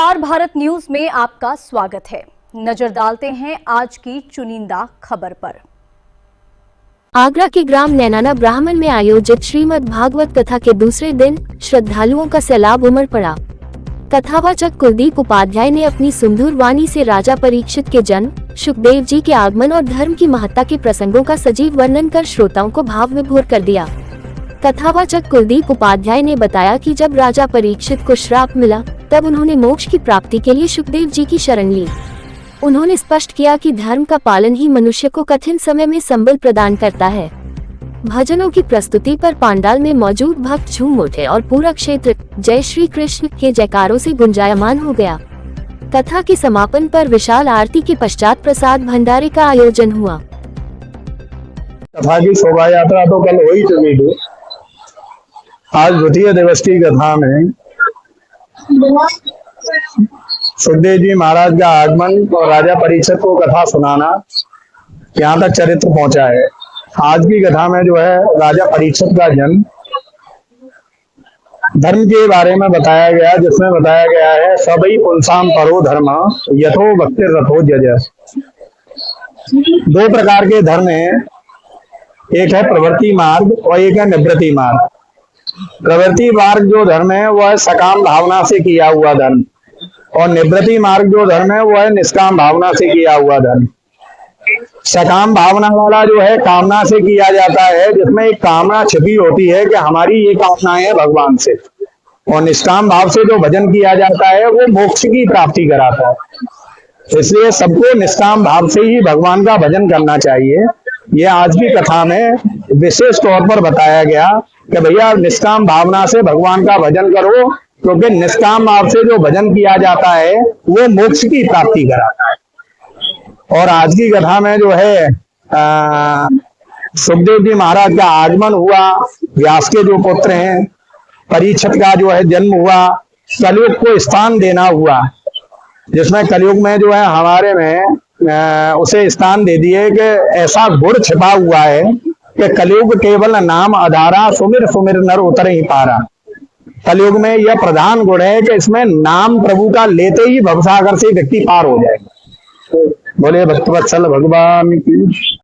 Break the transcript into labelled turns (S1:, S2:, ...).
S1: Star Bharat news में आपका स्वागत है। नजर डालते हैं आज की चुनिंदा खबर पर।
S2: आगरा के ग्राम नैनाना ब्राह्मण में आयोजित श्रीमद् भागवत कथा के दूसरे दिन श्रद्धालुओं का सैलाब उमड़ पड़ा। कथावाचक कुलदीप उपाध्याय ने अपनी सुमधुर वाणी से राजा परीक्षित के जन्म, सुखदेव जी के आगमन और धर्म की महत्ता के प्रसंगों का सजीव वर्णन कर श्रोताओं को भाव विभोर कर दिया। कथावाचक कुलदीप उपाध्याय ने बताया कि जब राजा परीक्षित को श्राप मिला, तब उन्होंने मोक्ष की प्राप्ति के लिए सुखदेव जी की शरण ली। उन्होंने स्पष्ट किया कि धर्म का पालन ही मनुष्य को कठिन समय में संबल प्रदान करता है। भजनों की प्रस्तुति पर पंडाल में मौजूद भक्त झूम उठे और पूरा क्षेत्र जय श्री कृष्ण के जयकारों से गुंजायमान हो गया। कथा के समापन पर विशाल आरती के पश्चात प्रसाद भंडारे का आयोजन हुआ।
S3: कथा की शोभा यात्रा तो कल हो ही चुकी थी। आज द्वितीय दिवस की कथा में सुखदेव जी महाराज का आगमन और राजा परीक्षित को कथा सुनाना, यहाँ तक चरित्र पहुंचा है। आज की कथा में जो है राजा परीक्षित का जन्म, धर्म के बारे में बताया गया, जिसमें बताया गया है सबई पुंसाम परो धर्म यथो भक्ति रथो जजस। दो प्रकार के धर्म है, एक है प्रवृत्ति मार्ग और एक है निवृत्ति मार्ग। प्रवृत्ति मार्ग जो धर्म है वह है सकाम भावना से किया हुआ धर्म, और निवृत्ति मार्ग जो धर्म है वह है निष्काम भावना से किया हुआ धर्म। सकाम भावना वाला जो है कामना से किया जाता है, जिसमें एक कामना छिपी होती है कि हमारी ये कामनाएं है भगवान से, और निष्काम भाव से जो भजन किया जाता है वो मोक्ष की प्राप्ति कराता है। इसलिए सबको निष्काम भाव से ही भगवान का भजन करना चाहिए। ये आज की कथा में विशेष तौर पर बताया गया कि भैया निष्काम भावना से भगवान का भजन करो, क्योंकि निष्काम भाव से जो भजन किया जाता है वो मोक्ष की प्राप्ति कराता है। और आज की कथा में जो है सुखदेव जी महाराज का आगमन हुआ, व्यास के जो पुत्र हैं, परीक्षित का जो है जन्म हुआ, कलयुग को स्थान देना हुआ, जिसमें कलयुग में जो है हमारे में उसे स्थान दे दिए कि ऐसा गुण छिपा हुआ है कि कलयुग केवल नाम आधारा, सुमिर सुमिर नर उतर ही पारा। कलयुग में यह प्रधान गुण है कि इसमें नाम प्रभु का लेते ही भवसागर से व्यक्ति पार हो जाएगा। बोले भक्तवत्सल भगवान की।